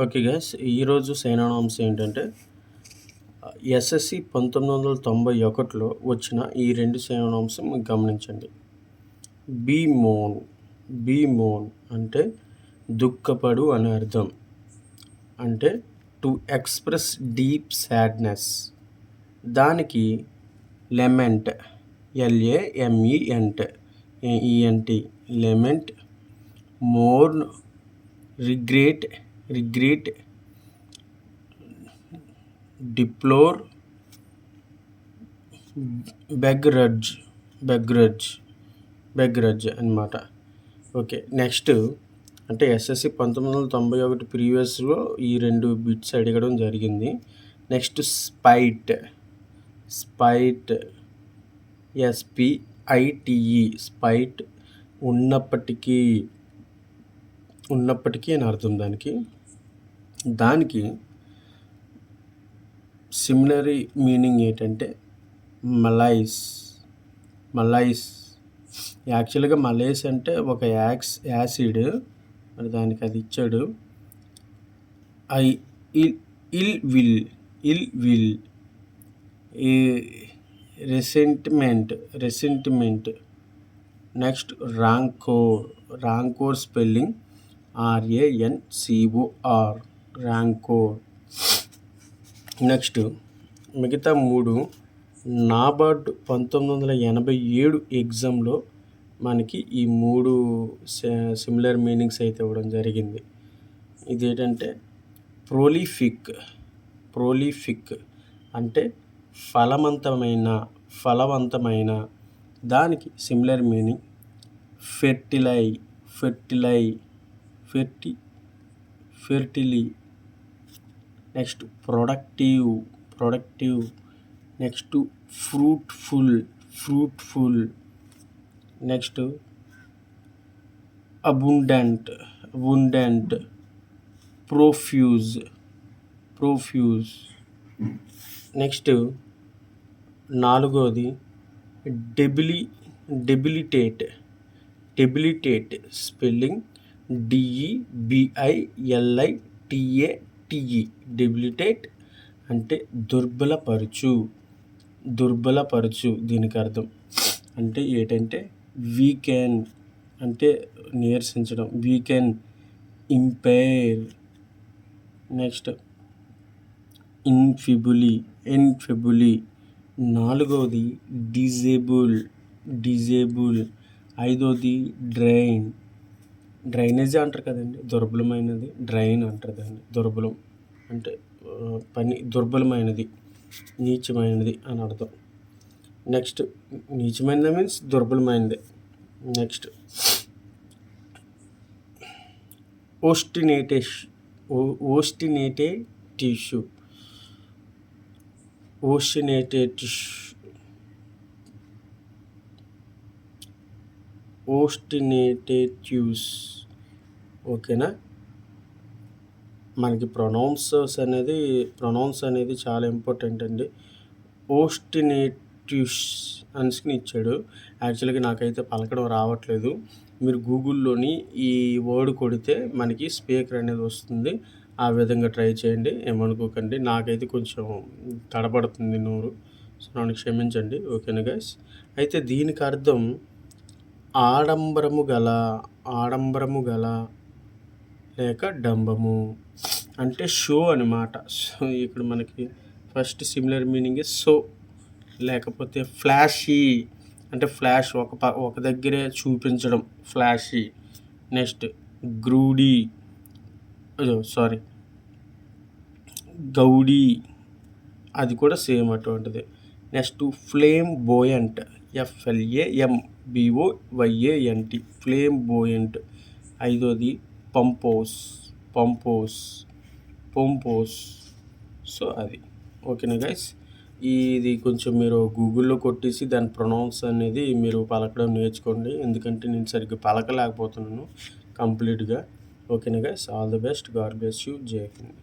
Okay guys, ఈరోజు సైనానాంశం ఏంటంటే SSC 1991లో వచ్చిన ఈ రెండు సైనానాంశం గమనించండి. బీమోన్ బీమోన్ అంటే దుఃఖపడు అని అర్థం. అంటే టు ఎక్స్ప్రెస్ డీప్ సాడ్నెస్. దానికి లెమెంట్ LAMENT లెమెంట్, మోర్న్, రిగ్రెట్, డిప్లోర్, బెగ్రడ్జ్ అన్నమాట. ఓకే, నెక్స్ట్ అంటే ఎస్ఎస్సి 1991 ప్రీవియస్లో ఈ రెండు బిట్స్ అడగడం జరిగింది. నెక్స్ట్ స్పైట్ SPITE స్పైట్ ఉన్నప్పటికీ అని అర్థం. దానికి సిమిలరీ మీనింగ్ ఏంటంటే మలైస్. యాక్చువల్గా మలైస్ అంటే ఒక యాసిడ్, మరి దానికి అది ఇచ్చాడు. Ill will resentment. Next rancor spelling RANCOR rancor. Next మిగతా మూడు నాబార్డ్ 1987 ఎగ్జామ్లో మనకి ఈ మూడు సిమిలర్ మీనింగ్స్ అయితే ఇవ్వడం జరిగింది. ఇదేంటంటే ప్రోలిఫిక్ అంటే ఫలవంతమైన. దానికి similar meaning fertile. Next productive. Next fruitful. Next abundant, profuse. Next నాలుగోది డెబిలిటేట్ స్పెల్లింగ్ DEBILITATE డెబిలిటేట్ అంటే దుర్బలపరచు. దీనికి అర్థం అంటే ఏంటంటే వీకెన్ అంటే నీరసించడం, వీకెన్, ఇంపైర్. Next enfeeble. నాలుగవది డిజేబుల్. ఐదోది డ్రైనేజ్ అంటారు కదండి, దుర్బలమైనది డ్రైన్ అంటారు దాన్ని. దుర్బలం అంటే పని దుర్బలమైనది, నీచమైనది అని అర్థం. నెక్స్ట్ నీచమైనది మీన్స్ దుర్బలమైనది. నెక్స్ట్ ఓస్టినేటేటివ్స్. ఓకేనా. మనకి ప్రొనౌన్స్ అనేది చాలా ఇంపార్టెంట్ అండి. ఓస్టినేటివ్స్ అని ఇచ్చాడు. యాక్చువల్గా నాకైతే పలకడం రావట్లేదు. మీరు గూగుల్లోని ఈ వర్డ్ కొడితే మనకి స్పీకర్ అనేది వస్తుంది. ఆ విధంగా ట్రై చేయండి, ఏమనుకోకండి. నాకైతే కొంచెం తడబడుతుంది నోరు, సో నన్ను క్షమించండి. ఓకేనా గైస్. అయితే దీనికి అర్థం ఆడంబరము గల లేక డంబము అంటే షో అనమాట. సో ఇక్కడ మనకి ఫస్ట్ సిమిలర్ మీనింగ్ సో, లేకపోతే ఫ్లాషీ అంటే ఫ్లాష్, ఒక దగ్గరే చూపించడం, ఫ్లాషీ. నెక్స్ట్ గౌడీ, అది కూడా సేమ్ అటువంటిది. Next flamboyant, FLAMBOYANT flamboyant. ఐదోది పంపోస్. సో అది. ఓకేనా గైస్. ఇది కొంచెం మీరు గూగుల్లో కొట్టేసి దాని ప్రొనౌన్స్ అనేది మీరు పలకడం నేర్చుకోండి, ఎందుకంటే నేను సరిగ్గా పలకలేకపోతున్నాను కంప్లీట్గా. ఓకేనా guys, all the best, God bless you, జై హింద్.